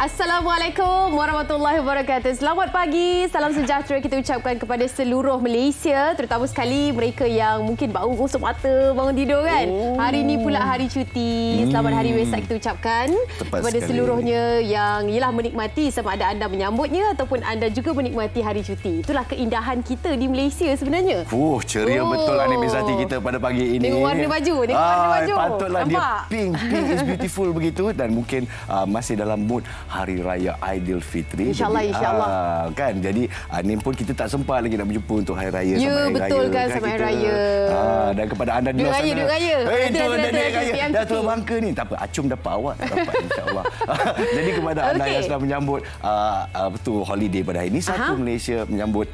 Assalamualaikum warahmatullahi wabarakatuh. Selamat pagi, salam sejahtera kita ucapkan kepada seluruh Malaysia, terutama sekali mereka yang mungkin baru gosok mata bangun tidur kan. Hari ini pula hari cuti. Selamat Hari Wesak kita ucapkan kepada seluruhnya yang ialah menikmati, sama ada anda menyambutnya ataupun anda juga menikmati hari cuti. Itulah keindahan kita di Malaysia sebenarnya. Ceria betul Anis Zati kita pada pagi ini. Tengok warna baju, tengok warna baju. Patutlah nampak? Dia pink is beautiful begitu, dan mungkin masih dalam mood Hari Raya Aidilfitri. InsyaAllah. Kan, jadi ni pun kita tak sempat lagi nak berjumpa untuk Hari Raya sampai Hari betul Raya. Kan, sampai Hari Raya. Dan kepada anda di luar sana. Duit Raya. Itu Duit Raya. Dah tua bangka ni. Tak apa, acum dapat, awak tak dapat insyaAllah. Jadi kepada anda yang sedang menyambut betul holiday pada hari ini, satu Malaysia menyambut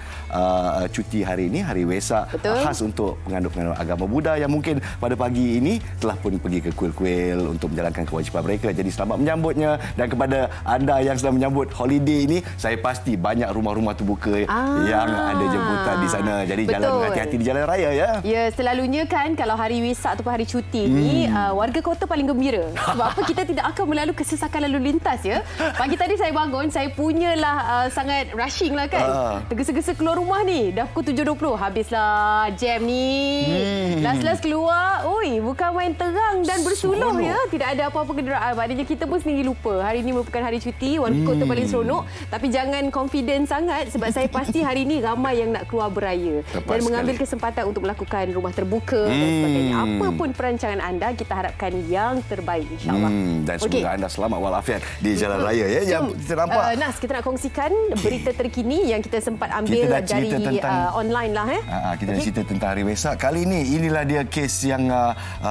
cuti hari ini, Hari Wesak. Khas untuk penganut-penganut agama Buddha yang mungkin pada pagi ini telah pun pergi ke kuil-kuil untuk menjalankan kewajipan mereka. Jadi selamat menyambutnya. Dan kepada anda yang sedang menyambut holiday ini, saya pasti banyak rumah-rumah terbuka yang ada jemputan di sana. Jadi jalan hati-hati di jalan raya ya. Ya, selalunya kan kalau hari Wesak ataupun hari cuti ni warga kota paling gembira. Sebab apa? Kita tidak akan melalui kesesakan lalu lintas ya. Pagi tadi saya bangun, saya punyalah sangat rushing lah kan. Tergesa-gesa keluar rumah ni. Dah pukul 7.20. Habislah jam ni. Last-last keluar, bukan main terang dan bersuluh ya. Tidak ada apa-apa kenderaan. Maknanya kita pun sendiri lupa. Hari ini merupakan hari cuti, walaupun kota paling seronok. Tapi jangan confident sangat sebab saya pasti hari ini ramai yang nak keluar beraya. Dan mengambil kesempatan untuk melakukan rumah terbuka dan sebagainya. Apa pun perancangan anda, kita harapkan yang terbaik insyaAllah. Dan semoga anda selamat walafiat di jalan raya ya. Yang kita nampak. Nas, kita nak kongsikan berita terkini yang kita sempat ambil dari online lah. Kita dah cerita tentang Hari Wesak. Kali ini, inilah dia kes yang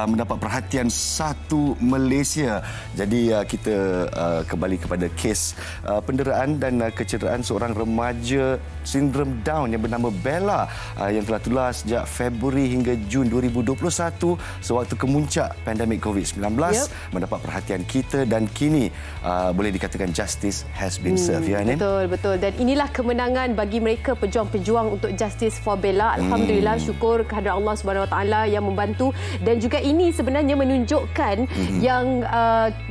mendapat perhatian satu Malaysia. Jadi kita kembali kepada kes penderaan dan kecederaan seorang remaja sindrom Down yang bernama Bella yang telah tular sejak Februari hingga Jun 2021 sewaktu kemuncak pandemik COVID-19 mendapat perhatian kita, dan kini boleh dikatakan justice has been served. Betul. Dan inilah kemenangan bagi mereka pejuang-pejuang untuk justice for Bella. Alhamdulillah, syukur kehadrat Allah Subhanahu Wa Taala yang membantu. Dan juga ini sebenarnya menunjukkan yang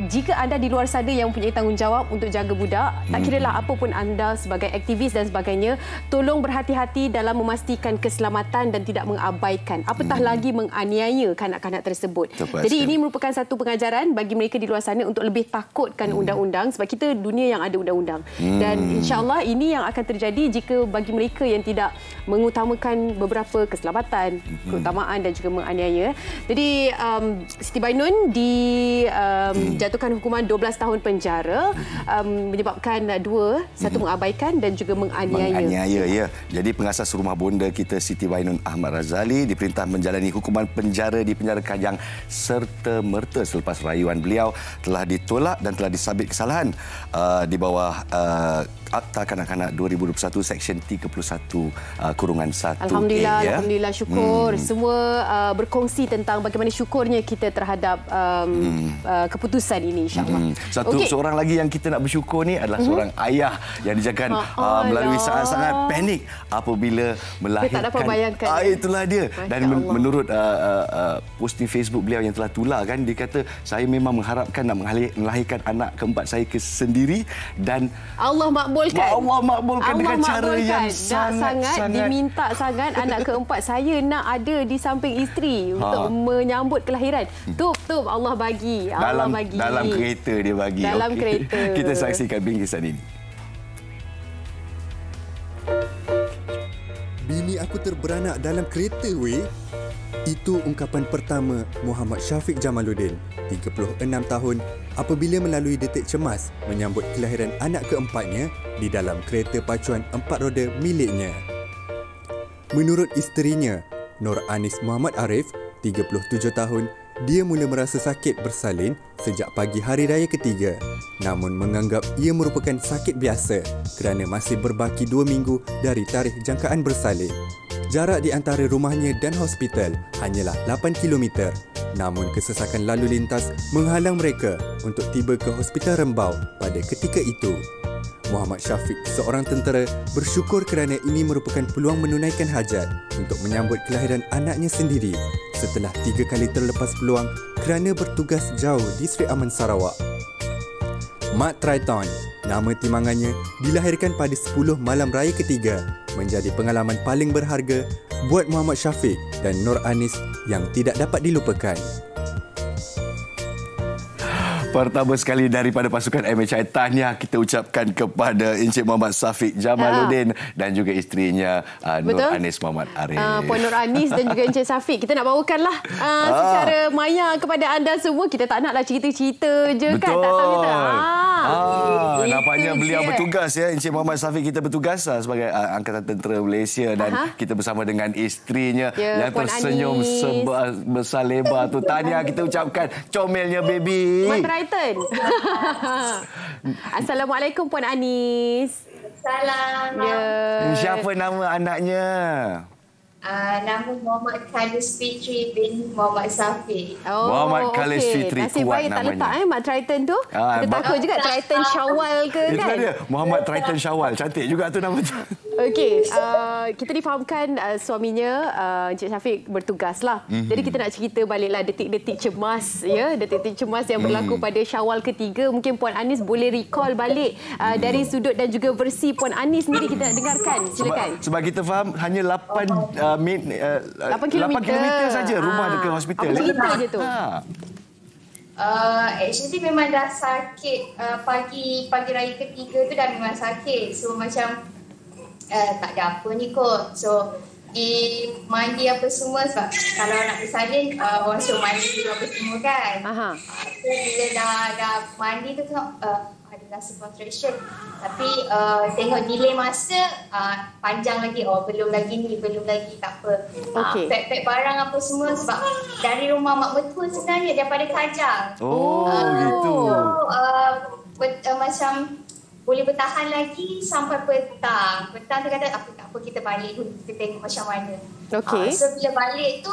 jika anda di luar sana yang mempunyai tanggungjawab untuk jaga budak, tak kiralah apa pun anda sebagai aktivis dan sebagainya, tolong berhati-hati dalam memastikan keselamatan dan tidak mengabaikan, apatah lagi menganiaya kanak-kanak tersebut. Jadi ini merupakan satu pengajaran bagi mereka di luar sana untuk lebih takutkan undang-undang, sebab kita dunia yang ada undang-undang. Dan insya-Allah ini yang akan terjadi jika bagi mereka yang tidak mengutamakan beberapa keselamatan, keutamaan dan juga menganiaya. Jadi Siti Bainun dijatuhkan hukuman 12 tahun penjara menyebabkan satu mengabaikan dan juga menganiaya. Ya. Jadi pengasas rumah bonda kita Siti Bainun Ahmad Razali diperintah menjalani hukuman penjara di penjara Kajang serta-merta selepas rayuan beliau telah ditolak dan telah disabit kesalahan di bawah Akta Kanak-kanak 2021 Seksyen 31 kurungan 1. Alhamdulillah, syukur. Semua berkongsi tentang bagaimana syukurnya kita terhadap keputusan ini insya-Allah. Seorang lagi yang kita nak bersyukur ni adalah seorang ayah yang dijangkakan melalui sangat-sangat panik apabila melahirkan. Kita tak dapat bayangkan. Itulah dia. Dan menurut posting Facebook beliau yang telah tular kan, dia kata saya memang mengharapkan nak melahirkan anak keempat saya sendiri, dan Allah makbulkan dengan cara yang sangat diminta sangat anak keempat saya nak ada di samping isteri untuk menyambut kelahiran. Tup Allah bagi. Dalam kereta dia bagi. Dalam kereta. Kita saksikan bingkisan ini. Bini aku terberanak dalam kereta weh. Itu ungkapan pertama Muhammad Syafiq Jamaluddin, 36 tahun, apabila melalui detik cemas menyambut kelahiran anak keempatnya di dalam kereta pacuan 4 roda miliknya. Menurut isterinya, Nur Anis Muhammad Arif, 37 tahun, dia mula merasa sakit bersalin sejak pagi hari raya ketiga, namun menganggap ia merupakan sakit biasa kerana masih berbaki 2 minggu dari tarikh jangkaan bersalin. Jarak di antara rumahnya dan hospital hanyalah 8 km. Namun kesesakan lalu lintas menghalang mereka untuk tiba ke Hospital Rembau pada ketika itu. Muhammad Syafiq, seorang tentera, bersyukur kerana ini merupakan peluang menunaikan hajat untuk menyambut kelahiran anaknya sendiri setelah 3 kali terlepas peluang kerana bertugas jauh di Sri Aman Sarawak. Mat Traiton, Nama timangannya dilahirkan pada 10 malam raya ketiga menjadi pengalaman paling berharga buat Muhammad Syafiq dan Nur Anis yang tidak dapat dilupakan. Pertama sekali daripada pasukan MHI, tahniah kita ucapkan kepada Encik Muhammad Syafiq Jamaluddin dan juga isterinya Nur Anis Muhammad Arif. Puan Nur Anis dan juga Encik Syafiq. Kita nak bawakanlah secara maya kepada anda semua. Kita tak naklah cerita-cerita je. Betul. Kan? Tak tahu kita. Nampaknya beliau bertugas ya. Encik Muhammad Syafiq kita bertugas sebagai Angkatan Tentera Malaysia dan kita bersama dengan isterinya yang Puan tersenyum Anis. besar lebar tu. Tahniah kita ucapkan, comelnya baby. Triton. Assalamualaikum Puan Anis. Salam. Siapa nama anaknya? Nama Muhammad Khalis Fitri bin Muhammad Syafiq. Muhammad Khalis Fitri, Nasib kuat baik tak namanya. letak Mak Triton tu. Kita takut juga Triton Syawal ke Itu kan? dia, Muhammad Triton Syawal. Cantik juga tu nama tu. Okey, kita difahamkan suaminya Encik Syafiq bertugas lah. Jadi kita nak cerita baliklah detik-detik cemas ya, detik-detik cemas yang berlaku pada Syawal ketiga. Mungkin Puan Anis boleh recall balik dari sudut dan juga versi Puan Anis sendiri, kita nak dengarkan. Silakan. Sebab kita faham hanya 8 kilometer saja rumah dekat hospital. Apa cerita je tu? Actually memang dah sakit. Pagi raya ketiga tu dah memang sakit. So macam tak ada apa ni kot. So mandi apa semua, sebab kalau nak bersalin orang suruh mandi dulu apa semua kan. So bila dah mandi tu tengok ada rasa contraction. Tapi tengok delay masa panjang lagi. Belum lagi tak apa. Pack barang apa semua, sebab dari rumah mak mertua sebenarnya daripada Kajang. Gitu. So macam boleh bertahan lagi sampai petang. Petang tu kata tak apa, kita balik dulu, kita tengok macam mana. So bila balik tu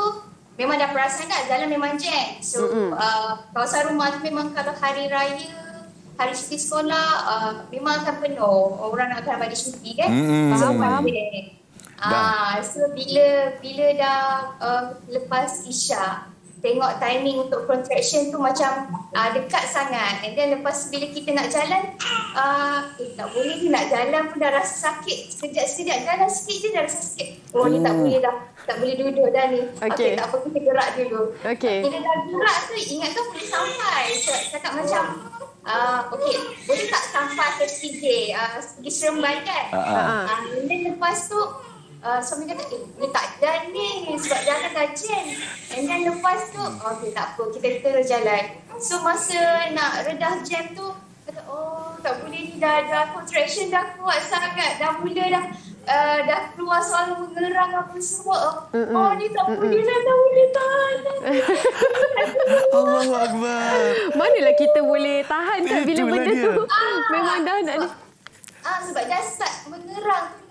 memang dah perasan kan jalan memang jam. So kawasan rumah tu memang kalau hari raya, hari cuti sekolah memang akan penuh. Orang nak akan balik cuti kan. Faham. So bila dah lepas Isyak, tengok timing untuk contraction tu macam dekat sangat. And then lepas bila kita nak jalan, tak boleh ni, nak jalan pun dah rasa sakit. Sekejap jalan sikit je dah rasa sakit. Ni tak boleh dah. Tak boleh duduk dah ni. Okay, tak apa, kita gerak dulu. Bila dah gerak tu, ingat kan boleh sampai. Cakap macam, boleh tak sampai ke pergi Seremban kan? And then lepas tu, suami kata, ni tak dan ni sebab jalan dah jam. And then lepas tu, tak apa, kita terus jalan. So masa nak redah jam tu, kata, tak boleh ni, dah contraction dah kuat sangat. Dah mula dah keluar suara mengerang apa semua. Ni tak boleh dah, tak boleh tahan. Allahu Akbar. Manalah kita boleh tahan kan bila benda tu memang dah nak ni. Sebab dah start mengerang tu.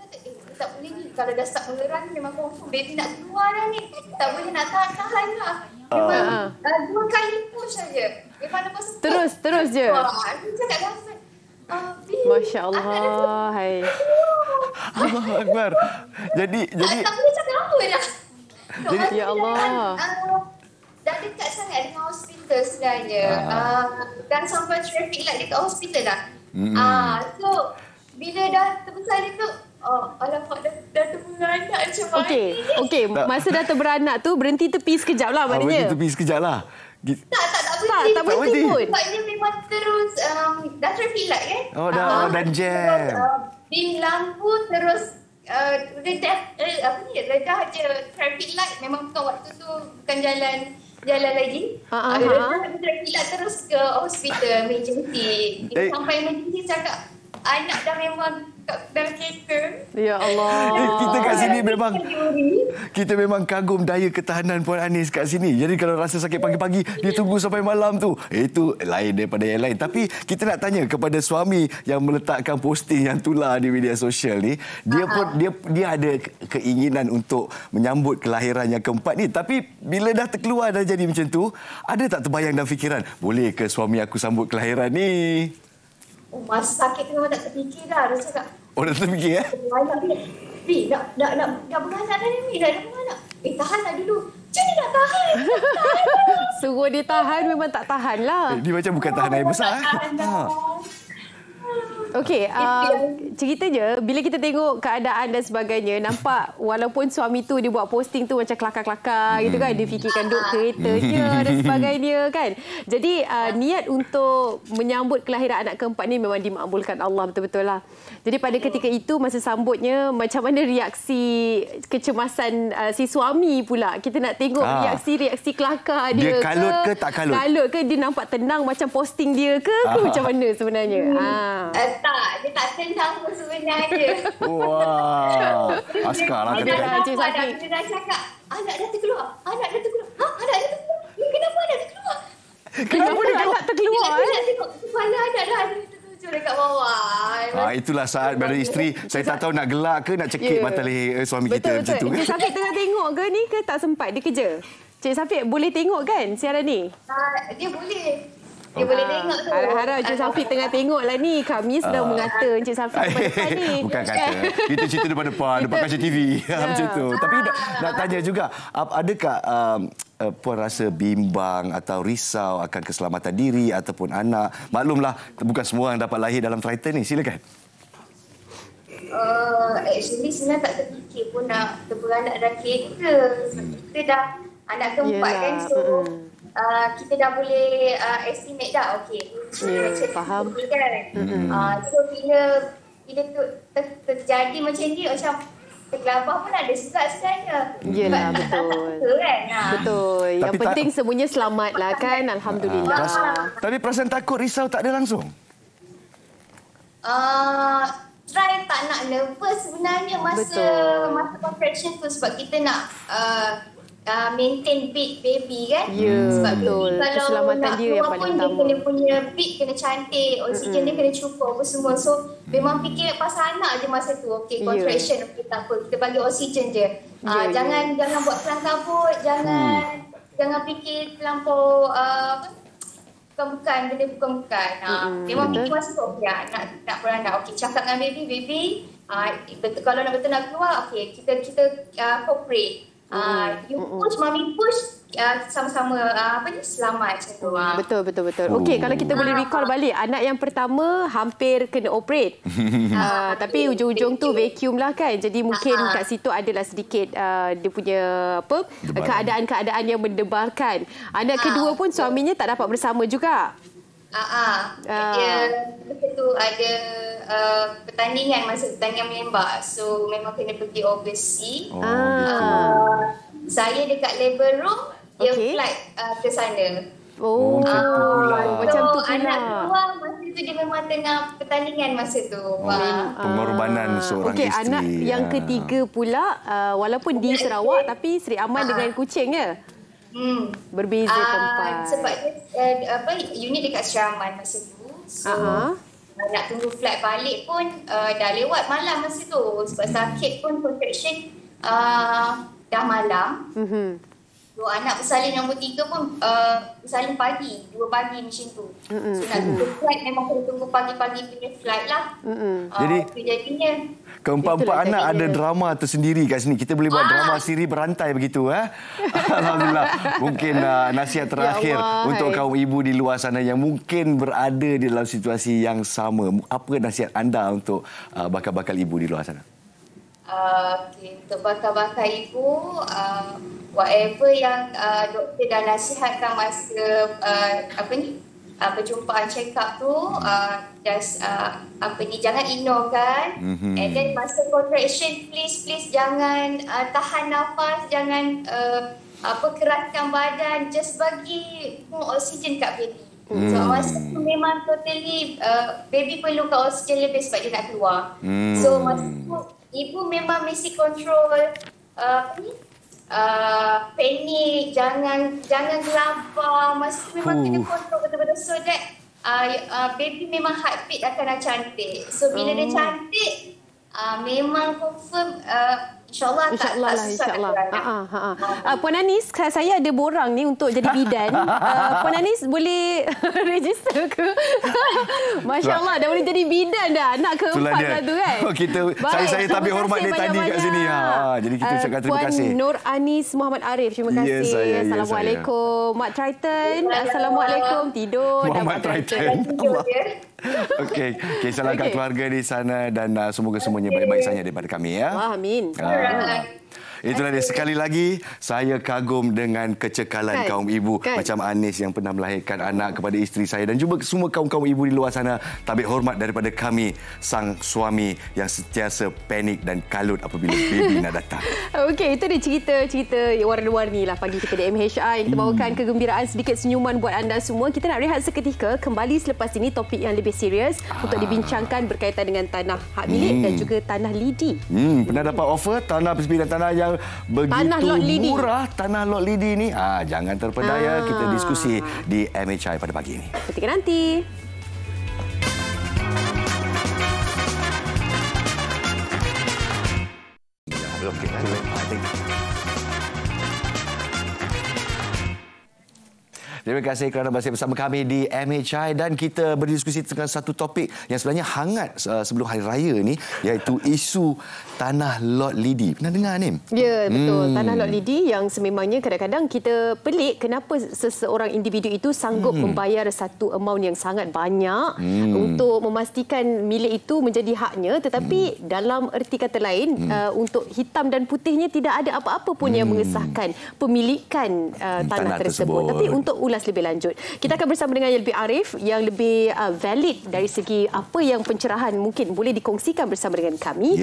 Tak boleh ni, kalau dah start mengerang memang confirm baby nak keluar dah ni. Tak boleh nak tahan lah. Memang 2 kali push saja. Memang lepas tu terus je. Aku cakap dah Masya Allah. Hai. Allahu Akbar. Jadi tak boleh cakap apa dah. Jadi ya Allah. Dah dekat sangat dengan hospital sebenarnya. Dan sampai traffic light dekat hospital dah. So bila dah terbersalin tu, alamak, dah terberanak macam mana. Okey. Masa dah terberanak tu, berhenti tepi sekejap lah maknanya. Berhenti tepi sekejap lah. Tak berhenti pun. Sebab dia memang terus, dah traffic light kan. Dan jam. Di lampu terus, redah je traffic light. Memang bukan waktu tu, bukan jalan lagi. Redah traffic light terus ke hospital, emergency. Sampai emergency cakap, anak dah memang dalam kereta. Ya Allah. Kita kat sini kita memang kagum daya ketahanan Puan Anis kat sini. Jadi kalau rasa sakit pagi-pagi, dia tunggu sampai malam tu. Itu lain daripada yang lain. Tapi kita nak tanya kepada suami yang meletakkan posting yang tular di media sosial ni, dia ada keinginan untuk menyambut kelahiran yang keempat ni. Tapi bila dah terkeluar dah jadi macam tu, ada tak terbayang dalam fikiran, boleh ke suami aku sambut kelahiran ni? Masa sakit tu memang tak terfikir dah. Dia cakap, dah terfikir nak beranak dah ni, dah beranak. Tahanlah dulu. Macam ni nak tahan? Suruh dia tahan, memang tak tahan lah. Dia macam bukan tahan air besar. Okey, ceritanya bila kita tengok keadaan dan sebagainya, nampak walaupun suami tu dia buat posting tu macam kelakar-kelakar gitu kan, dia fikirkan duk keretanya dan sebagainya kan. Jadi niat untuk menyambut kelahiran anak keempat ni memang dimakbulkan Allah betul-betul lah. Jadi pada ketika itu masa sambutnya, macam mana reaksi kecemasan si suami pula? Kita nak tengok reaksi kelakar dia. Dia kalut ke tak kalut? Kalut ke dia nampak tenang macam posting dia ke macam mana sebenarnya? Tak, dia tak tenang pun sebenarnya. Wah, askar lah. Dia dah cakap, anak dah terkeluar. Anak dah terkeluar. Anak dah terkeluar. Kenapa anak terkeluar? Kenapa anak terkeluar? Dia tengok kepala anak dah tertuju dekat bawah. Itulah saat baru isteri, saya tak tahu nak gelak ke nak cekik mata leher suami kita macam tu. Cik Syafiq tengah tengok ke ni ke tak sempat dia kerja? Cik Syafiq boleh tengok kan siaran ni? Dia boleh. Dia boleh tengok tu. Harap Encik Syafiq tengah tengoklah ni. Kami sedang mengata Encik Syafiq depan ni. Bukan kata. Kita cerita depan kaca TV. Macam tu. Tapi nak tanya juga, adakah Puan rasa bimbang atau risau akan keselamatan diri ataupun anak? Maklumlah, bukan semua yang dapat lahir dalam Triton ni. Silakan. Actually sebenarnya tak terfikir pun nak berberanak dah kereta. Kita dah anak keempat kan. So kita dah boleh estimate dah. Okey. Faham. So bila tu terjadi macam ni, macam tergelabah pun ada juga sebenarnya. Yelah, betul. Kan? Betul. Yang penting semuanya selamat lah kan. Alhamdulillah. Tapi perasaan takut, risau tak ada langsung? Try tak nak nervous sebenarnya masa contraction tu, sebab kita nak maintain beat baby kan. Sebab betul. baby kalau keselamatan nak dia yang paling dia utama. kena punya beat kena cantik, oksigen dia kena cukup apa semua. So memang fikir pasal anak je masa tu. Okey, contraction okey tak apa, kita bagi oksigen je. Jangan buat kelang kabut, jangan fikir terlampau bukan benda bukan. Memang fikir masa tu okey nak beranak. Okey, cakap dengan baby betul, kalau betul nak keluar, okey kita cooperate. You push, mommy push, sama-sama selamat macam tu. Betul. Okey, kalau kita boleh recall balik, anak yang pertama hampir kena operate. Tapi ujung-ujung tu vacuum lah kan. Jadi mungkin kat situ adalah sedikit dia punya keadaan-keadaan yang mendebarkan. Anak kedua pun suaminya tak dapat bersama juga. Dia tu ada pertandingan menembak. So memang kena pergi overseas. Saya dekat labor room, dia flight ke sana. Macam tu pula. Anak kedua masa tu dia memang tengah pertandingan masa tu. Pengorbanan seorang isteri. Anak yang ketiga pula, walaupun di Sarawak tapi Seri Aman dengan Kuching ya? Berbeza tempat. Sebab unit dekat Syaraman masa tu. So nak tunggu flight balik pun dah lewat malam masa tu. Sebab sakit pun contraction dah malam. Dua anak bersalin nombor 3 pun bersalin pagi, 2 pagi macam tu. So nak tunggu flight memang kena tunggu pagi-pagi punya flight lah. Jadi jadinya keempat-empat anak ada drama tersendiri kat sini. Kita boleh buat drama siri berantai begitu. Alhamdulillah. Mungkin nasihat terakhir untuk kaum ibu di luar sana yang mungkin berada di dalam situasi yang sama. Apa nasihat anda untuk bakal-bakal ibu di luar sana? Untuk bakal-bakal ibu, whatever yang doktor dah nasihatkan masa perjumpaan check-up tu, jangan ignore kan. And then masa contraction, please jangan tahan nafas, jangan keraskan badan, just bagi oksigen kat baby. So masa tu memang totally baby perlukan oksigen lebih sebab dia nak keluar. So masa tu ibu memang mesti control panik, jangan gelabah. Masa tu memang kena kontrol betul-betul so that baby memang heartbeat akan cantik. So bila dia cantik, memang confirm InsyaAllah lah. Puan Anis, saya ada borang ni untuk jadi bidan. Puan Anis boleh register ke? Masya Allah, dah boleh jadi bidan dah. Anak keempat dah tu kan? Saya tabik hormat dia tadi kat sini. Jadi kita ucapkan terima kasih. Puan Nur Anis Muhammad Arif, terima kasih. Assalamualaikum. Mak Triton, Assalamualaikum. Tidur. Muhammad Triton. Okey, salamkan keluarga di sana dan semoga semuanya baik-baik saja daripada kami ya. Wah, amin. Itulah dia, sekali lagi saya kagum dengan kecekalan kaum ibu macam Anis yang pernah melahirkan anak kepada isteri saya dan juga semua kaum-kaum ibu di luar sana. Tabik hormat daripada kami, sang suami yang sentiasa panik dan kalut apabila baby nak datang. Okey, itu dia cerita-cerita warna-warni lah pagi kita di MHI yang kita bawakan kegembiraan, sedikit senyuman buat anda semua. Kita nak rehat seketika, kembali selepas ini topik yang lebih serius untuk dibincangkan berkaitan dengan tanah hak milik dan juga tanah lidi. Pernah dapat offer tanah persepindah tanah yang begitu murah, tanah lot lidi ni? Jangan terpedaya, kita diskusi di MHI pada pagi ini. Ketika nanti. Terima kasih kerana masih bersama kami di MHI dan kita berdiskusi tentang satu topik yang sebenarnya hangat sebelum Hari Raya ni, iaitu isu tanah lot lidi. Pernah dengar, Nim? Ya, betul. Tanah lot lidi yang sememangnya kadang-kadang kita pelik kenapa seseorang individu itu sanggup membayar satu amount yang sangat banyak untuk memastikan milik itu menjadi haknya, tetapi dalam erti kata lain untuk hitam dan putihnya tidak ada apa-apa pun yang mengesahkan pemilikan tanah tersebut. Tapi untuk ulas lebih lanjut, kita akan bersama dengan yang lebih arif, yang lebih valid dari segi apa yang pencerahan mungkin boleh dikongsikan bersama dengan kami.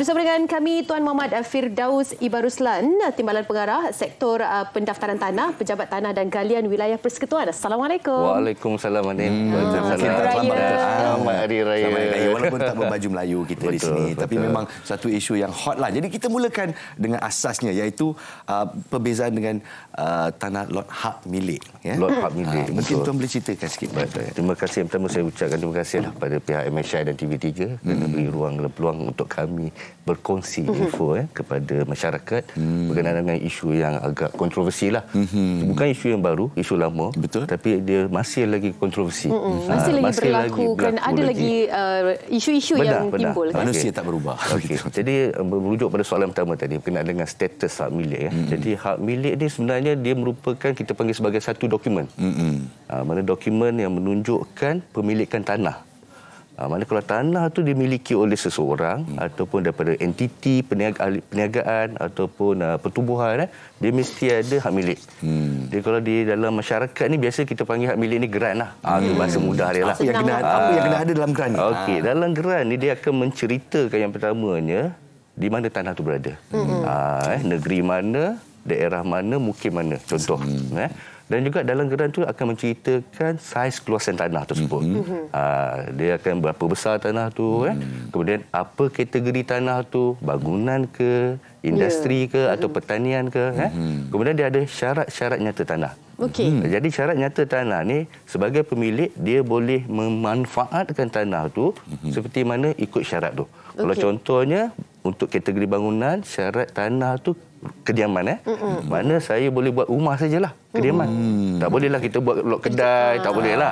Bersama dengan kami Tuan Muhammad Firdaus Ibaruslan, Timbalan Pengarah Sektor Pendaftaran Tanah, Pejabat Tanah dan Galian Wilayah Persekutuan. Assalamualaikum. Waalaikumsalam, Anin. Selamat Hari Raya. Walaupun tak berbaju Melayu kita di sini, tapi memang satu isu yang hot lah. Jadi kita mulakan dengan asasnya, iaitu perbezaan dengan tanah lot hak milik. Lot hak milik. Mungkin Tuan boleh ceritakan sikit. Terima kasih. Pertama saya ucapkan terima kasih pada pihak MHI dan TV3 kerana beri ruang dan peluang untuk kami berkongsi info kepada masyarakat berkenaan dengan isu yang agak kontroversi lah. Bukan isu yang baru, isu lama. Betul. Tapi dia masih lagi kontroversi. Masih lagi berlaku kerana ada lagi isu-isu yang timbul. Manusia tak berubah. Jadi merujuk pada soalan pertama tadi berkenaan dengan status hak milik. Jadi hak milik ni sebenarnya dia merupakan, kita panggil sebagai satu dokumen. Mana dokumen yang menunjukkan pemilikan tanah. Mana kalau tanah tu dimiliki oleh seseorang ataupun daripada entiti perniagaan ataupun pertubuhan, dia mesti ada hak milik. Jadi kalau di dalam masyarakat ni biasa kita panggil hak milik ni geran lah. Itu bahasa mudah dia lah. Apa yang kena ada dalam geran ni? Okey, dalam geran ni dia akan menceritakan yang pertamanya di mana tanah tu berada. Negeri mana, daerah mana, mukim mana, contoh. Dan juga dalam geran tu akan menceritakan saiz keluasan tanah tersebut. Dia akan berapa besar tanah tu, kemudian apa kategori tanah tu, bangunan ke, industri ke, atau pertanian ke. Kemudian dia ada syarat-syarat nyata tanah. Jadi syarat nyata tanah ni sebagai pemilik dia boleh memanfaatkan tanah tu seperti mana ikut syarat tu. Kalau contohnya untuk kategori bangunan, syarat tanah tu kediaman. Mana saya boleh buat rumah sajalah, kediaman. Tak bolehlah kita buat lot kedai, tak bolehlah.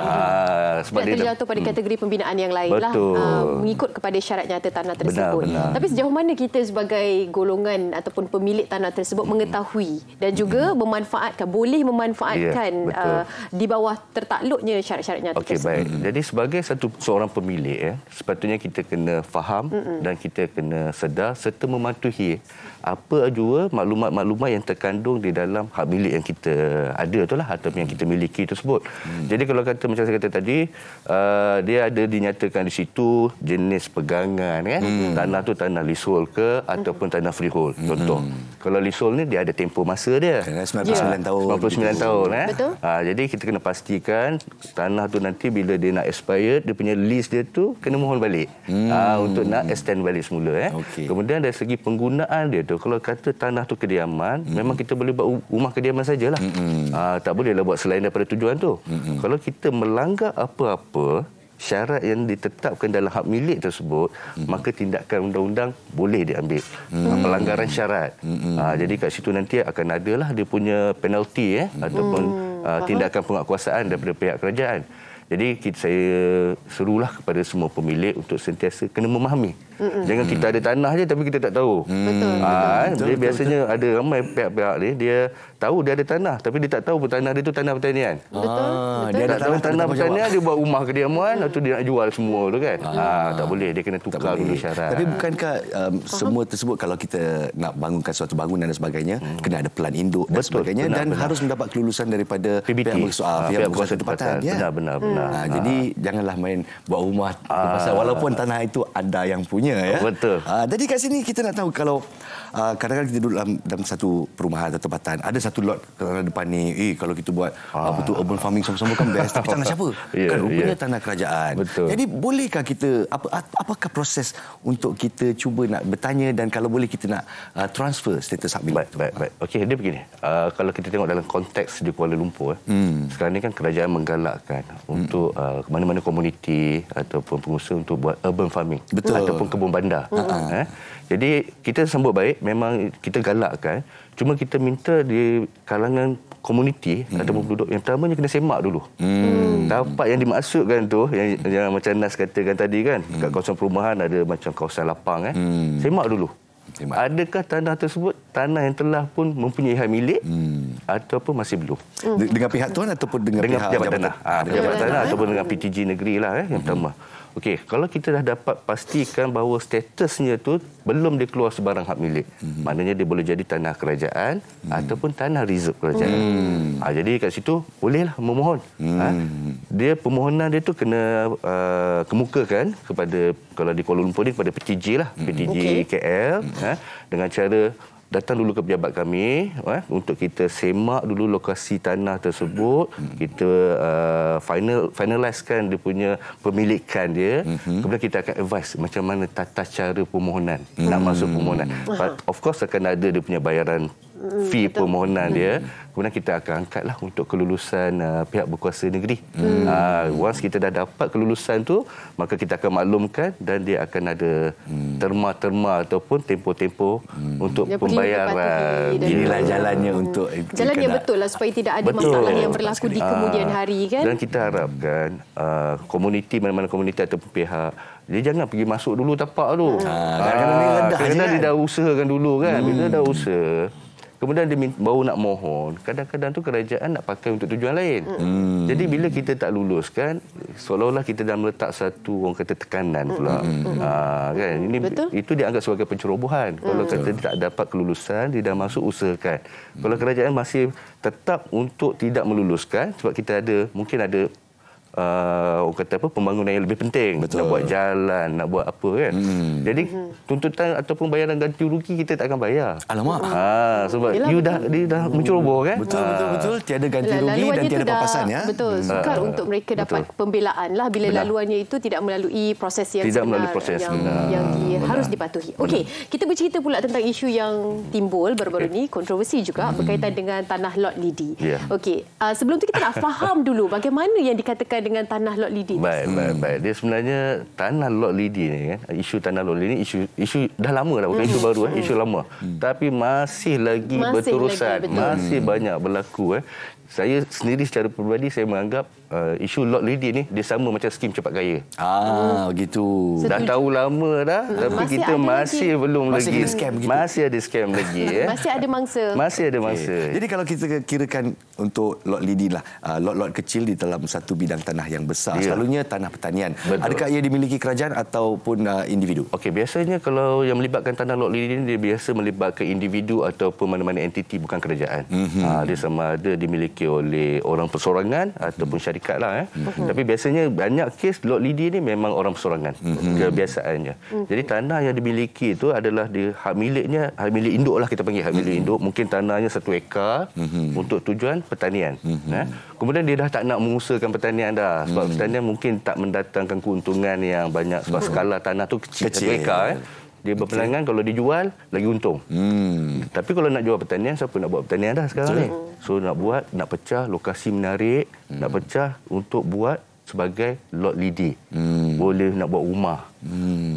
Sebab dia terjatuh pada kategori pembinaan yang lain lah. Mengikut kepada syarat nyata tanah tersebut. Benar. Tapi sejauh mana kita sebagai golongan ataupun pemilik tanah tersebut mengetahui dan juga boleh memanfaatkan di bawah tertakluknya syarat-syarat nyata tersebut. Baik. Jadi sebagai seorang pemilik, sepatutnya kita kena faham dan kita kena sedar serta mematuhi apa jua maklumat-maklumat yang terkandung di dalam hak milik yang kita ada itulah atau yang kita miliki tersebut. Jadi kalau kata macam saya kata tadi, dia ada dinyatakan di situ jenis pegangan tanah tu tanah leasehold ke ataupun tanah freehold. Contoh, kalau leasehold ni dia ada tempoh masa dia. 99 tahun. 99 tahun. Betul. Jadi kita kena pastikan tanah tu nanti bila dia nak expired, dia punya lease dia tu kena mohon balik untuk nak extend balik semula. Kemudian dari segi penggunaan dia tu, kalau kata tanah tu kediaman, memang kita boleh buat rumah kediaman sajalah. Tak bolehlah buat selain daripada tujuan tu. Kalau kita melanggar apa-apa syarat yang ditetapkan dalam hak milik tersebut, maka tindakan undang-undang boleh diambil. Pelanggaran syarat. Jadi kat situ nanti akan adalah dia punya penalti ataupun tindakan penguatkuasaan daripada pihak kerajaan. Jadi saya serulah kepada semua pemilik untuk sentiasa kena memahami Jangan kita ada tanah je tapi kita tak tahu. Betul. Dia biasanya ada ramai pihak-pihak ni, dia tahu dia ada tanah tapi dia tak tahu tanah dia tu tanah pertanian. Betul. Dia ada Tak tahu tanah pertanian, dia buat rumah kediaman atau dia nak jual semua tu kan. Tak boleh, dia kena tukar dulu syarat. Tapi bukankah semua tersebut kalau kita nak bangunkan suatu bangunan dan sebagainya, kena ada pelan induk dan sebagainya, dan harus mendapat kelulusan daripada PBT, pihak berkuasa tempatan. Benar. Jadi janganlah main buat rumah pasal walaupun tanah itu ada yang punya ya. Betul. Jadi kat sini kita nak tahu kalau kadang-kadang kita duduk dalam satu perumahan atau tempatan, ada satu lot depan ni, kalau kita buat urban farming sama-sama kan best, tapi tanah siapa? Kan rupanya tanah kerajaan. Betul. Jadi bolehkah kita, apakah proses untuk kita cuba nak bertanya, dan kalau boleh kita nak transfer status hak milik? Baik. Okey, dia begini. Kalau kita tengok dalam konteks di Kuala Lumpur, sekarang ni kan kerajaan menggalakkan untuk mana-mana komuniti ataupun pengusaha untuk buat urban farming. Betul. Ataupun kebun bandar. Jadi kita sambut baik, memang kita galakkan. Cuma kita minta di kalangan komuniti ataupun penduduk, yang pertamanya kena semak dulu. Tempat yang dimaksudkan tu, yang macam Nas katakan tadi kan, kat kawasan perumahan ada macam kawasan lapang semak dulu. Adakah tanah tersebut tanah yang telah pun mempunyai hak milik ataupun masih belum? Dengan pihak tuan ataupun dengan pihak pejabat tanah? Pejabat tanah ataupun dengan PTG negeri lah yang pertama. Okey, kalau kita dah dapat pastikan bahawa statusnya tu belum dia keluar sebarang hak milik, maknanya dia boleh jadi tanah kerajaan ataupun tanah reserve kerajaan. Jadi kat situ bolehlah memohon. Dia permohonan dia tu kena kemukakan kepada, kalau di Kuala Lumpur ni kepada PTG lah, PTG KL, dengan cara datang dulu ke pejabat kami untuk kita semak dulu lokasi tanah tersebut, kita finalisekan dia punya pemilikan dia, kemudian kita akan advise macam mana tata cara permohonan nak masuk permohonan. But of course akan ada dia punya bayaran fee permohonan dia. Kemudian kita akan angkatlah untuk kelulusan pihak berkuasa negeri. Once kita dah dapat kelulusan tu, maka kita akan maklumkan dan dia akan ada terma-terma ataupun tempoh-tempoh untuk pembayaran. Inilah jalannya untuk jalannya betul lah supaya tidak ada masalah yang berlaku di kemudian hari kan. Dan kita harapkan komuniti, mana-mana komuniti ataupun pihak, dia jangan pergi masuk dulu tapak tu. Kadang-kadang dia dah usahakan dulu kan. Bila dah usaha, kemudian dia baru nak mohon. Kadang-kadang tu kerajaan nak pakai untuk tujuan lain. Jadi bila kita tak luluskan, seolah-olah kita dah meletak satu, orang kata, tekanan pula. Kan? Itu dianggap sebagai pencerobohan. Kalau kata dia tak dapat kelulusan, dia dah masuk usahakan. Kalau kerajaan masih tetap untuk tidak meluluskan, sebab kita ada, mungkin ada orang kata apa, pembangunan yang lebih penting. Nak buat jalan, nak buat apa kan. Jadi tuntutan ataupun bayaran ganti rugi kita tak akan bayar. Alamak. Sebab dia dah menceroboh kan. Betul. Tiada ganti rugi dan tiada papasan ya. Betul. Sukar untuk mereka dapat pembelaan lah bila laluannya itu tidak melalui proses yang harus dipatuhi. Okey, kita bercerita pula tentang isu yang timbul baru-baru ni, kontroversi juga berkaitan dengan tanah lot lidi. Okey, sebelum tu kita nak faham dulu bagaimana yang dikatakan dengan tanah lot lidi. Baik. Dia sebenarnya tanah lot lidi ni kan, isu tanah lot lidi ni isu dah lama dah, bukan isu baru isu lama. Tapi masih lagi berterusan, masih banyak berlaku. Saya sendiri secara peribadi saya menganggap isu lot lidi ni dia sama macam skim cepat kaya. Begitu. Dah tahu lama dah, tapi kita masih belum lagi. Masih ada scam lagi. Masih ada mangsa. Masih ada mangsa. Jadi kalau kita kirakan untuk lot lidi lah, lot-lot kecil di dalam satu bidang tanah yang besar, selalunya tanah pertanian. Adakah ia dimiliki kerajaan ataupun individu? Okey, biasanya kalau yang melibatkan tanah lot lidi ni, dia biasa melibatkan individu ataupun mana-mana entiti, bukan kerajaan. Dia sama ada dimiliki oleh orang persorangan ataupun syarikat lah. Tapi biasanya banyak kes lot lidi ni memang orang persorangan, kebiasaannya. Jadi tanah yang dimiliki itu adalah dia hak miliknya, hak milik induk lah kita panggil, hak milik induk. Mungkin tanahnya 1 ekar untuk tujuan pertanian. Kemudian dia dah tak nak mengusahakan pertanian dah, sebab pertanian mungkin tak mendatangkan keuntungan yang banyak, sebab skala tanah tu kecil. 1 ekar. Dia berpelangan kalau dijual lagi untung. Tapi kalau nak jual pertanian, siapa nak buat pertanian dah sekarang ni? So nak pecah lokasi menarik, nak pecah untuk buat sebagai lot lidi. Boleh nak buat rumah.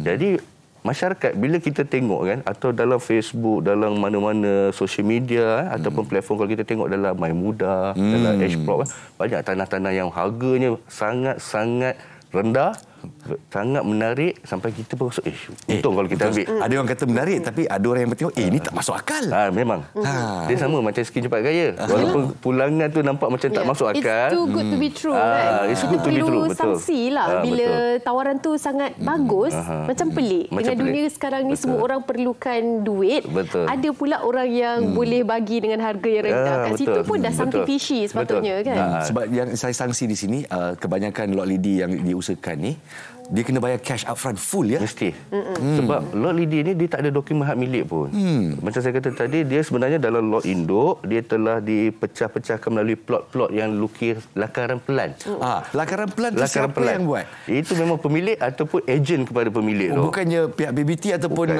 Jadi masyarakat bila kita tengok kan, atau dalam Facebook, dalam mana-mana social media ataupun platform, kalau kita tengok dalam My Muda, dalam H-Prop, banyak tanah-tanah yang harganya sangat-sangat rendah sangat menarik sampai kita pun rasa untung kalau kita ambil. Ada orang kata menarik tapi ada orang yang bertengok ini tak masuk akal. Memang. Dia sama macam skrin cepat gaya. Walaupun pulangan tu nampak macam tak masuk akal. It's too good to be true. Kan? It's good to be true. Perlu sangsilah bila tawaran tu sangat bagus. Macam pelik. Dengan dunia sekarang ni semua orang perlukan duit. Ada pula orang yang boleh bagi dengan harga yang rendah. Kat situ pun dah something fishy sepatutnya kan. Sebab yang saya sangsi di sini kebanyakan lot lidi yang diusahakan ni dia kena bayar cash upfront full ya. Mesti. Sebab lot lidi ni dia tak ada dokumen hak milik pun. Macam saya kata tadi, dia sebenarnya dalam lot induk dia telah dipecah-pecahkan melalui plot-plot yang lukis lakaran pelan. Lakaran pelan tu siapa yang buat? Itu memang pemilik ataupun ejen kepada pemilik tu. Bukannya pihak BBT ataupun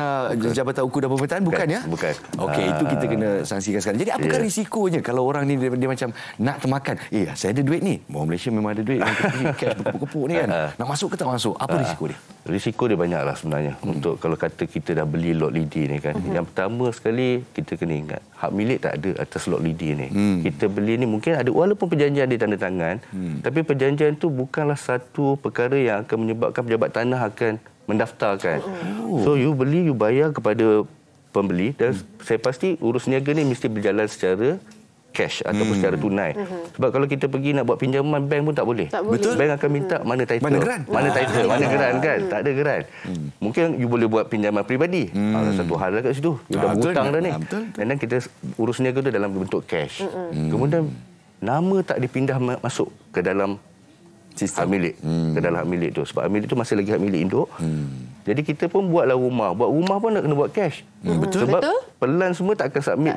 Jabatan Ukur dan Pemerintahan bukan ya? Bukan. Okey, itu kita kena sangsikan sekarang. Jadi apakah risikonya kalau orang ni dia macam nak termakan? Saya ada duit ni. Orang Malaysia memang ada duit. Cash berkepuk-kepuk ni kan. Nak masuk ke tak masuk? Apa risiko dia? Risiko dia banyaklah sebenarnya. Untuk kalau kata kita dah beli lot lidi ni kan. Yang pertama sekali kita kena ingat hak milik tak ada atas lot lidi ni. Kita beli ni mungkin ada walaupun perjanjian ditandatangan, tapi perjanjian tu bukanlah satu perkara yang akan menyebabkan pejabat tanah akan mendaftarkan. So you beli, you bayar kepada pembeli dan saya pasti urus niaga ni mesti berjalan secara cash ataupun secara tunai. Sebab kalau kita pergi nak buat pinjaman bank pun tak boleh. Betul. Bank akan minta mana title. Mana geran? Mana geran kan? Tak ada geran. Mungkin you boleh buat pinjaman peribadi. Satu hal kat situ. You dah berhutang dah ni. Dan kita urus niaga tu dalam bentuk cash. Kemudian nama tak dipindah masuk ke dalam sistem hak milik. Ke dalam hak milik tu. Sebab hak milik tu masih lagi hak milik induk. Jadi kita pun buatlah rumah. Buat rumah pun nak kena buat cash. Sebab pelan semua tak akan submit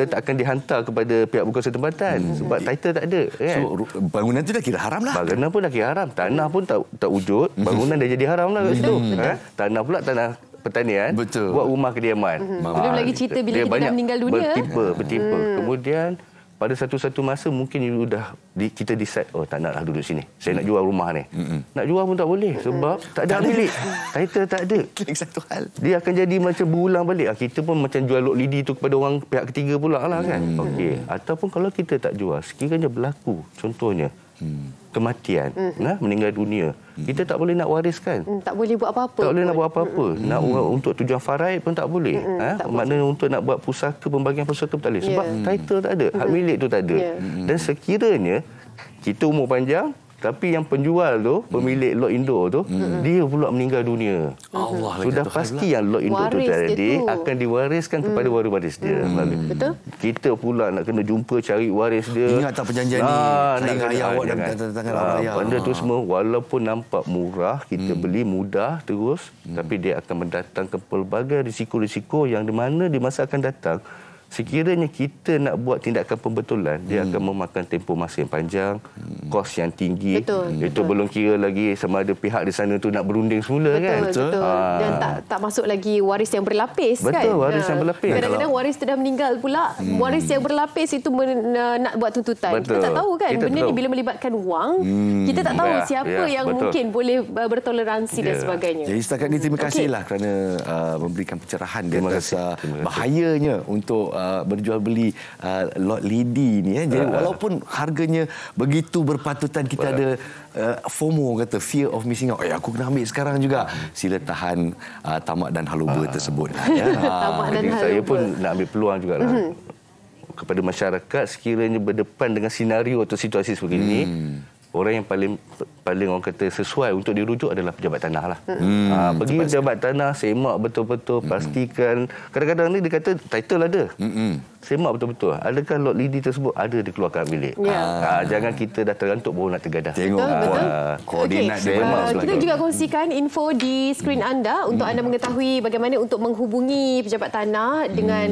tak akan dihantar kepada pihak berkuasa tempatan. Sebab title tak ada. Kan? So bangunan tu dah kira haram lah. Bangunan pun dah kira haram. Tanah pun tak wujud. Bangunan dah jadi haram lah kat situ. Tanah pula tanah pertanian. Buat rumah kediaman. Belum lagi cerita bila kita dah meninggal dunia. Bertimpa. Kemudian pada satu satu masa mungkin kita decide tak naklah duduk sini. Saya nak jual rumah ni. Nak jual pun tak boleh sebab tak ada milik. Title tak ada. Satu hal. Dia akan jadi macam berulang balik. Kita pun macam jual lot lidi tu kepada orang pihak ketiga pula lah kan. Okey. Ataupun kalau kita tak jual, sekiranya berlaku contohnya kematian, meninggal dunia, kita tak boleh nak wariskan. Tak boleh buat apa-apa. Tak boleh nak buat apa-apa. Nak untuk tujuan faraid pun tak boleh. Maknanya untuk nak buat pusaka, pembagian pusaka pun tak boleh. Sebab title tak ada. Hak milik tu tak ada. Dan sekiranya kita umur panjang, tapi yang penjual tu, pemilik lot induk tu, dia pula meninggal dunia. Sudah pasti yang lot induk tu tadi akan diwariskan kepada waris dia. Betul. Kita pula nak kena jumpa cari waris dia. Ingat tak perjanjian ni? Saya dengan ayah awak dah tangan orang ayah. Benda tu semua walaupun nampak murah, kita beli mudah terus, tapi dia akan mendatangkan pelbagai risiko-risiko yang di mana di masa akan datang sekiranya kita nak buat tindakan pembetulan, dia akan memakan tempoh masa yang panjang, kos yang tinggi. Itu belum kira lagi sama ada pihak di sana tu nak berunding semula kan. Betul. Dan tak masuk lagi waris yang berlapis kan. Betul, waris yang berlapis. Kadang-kadang waris tu dah meninggal pula, waris yang berlapis itu nak buat tuntutan. Kita tak tahu kan. Benda ni bila melibatkan wang, kita tak tahu siapa yang mungkin boleh bertoleransi dan sebagainya. Jadi setakat ini terima kasihlah kerana memberikan pencerahan di atas bahayanya untuk berjual beli lot lidi ni. Jadi walaupun harganya begitu berpatutan, kita ada FOMO, kata fear of missing out. Aku kena ambil sekarang juga. Sila tahan tamak dan haluba tersebut. Tamak dan haluba. Saya pun nak ambil peluang jugalah kepada masyarakat, sekiranya berdepan dengan senario atau situasi seperti ini, orang yang paling orang kata sesuai untuk dirujuk adalah pejabat tanah lah. Pergi pejabat tanah, semak betul-betul, pastikan. Kadang-kadang ni dia kata title ada. Semak betul-betul. Adakah lot lidi tersebut ada dikeluarkan milik? Jangan kita dah terantuk baru nak tergadah. Tengok koordinat dia. Kita juga kongsikan info di skrin anda untuk anda mengetahui bagaimana untuk menghubungi pejabat tanah dengan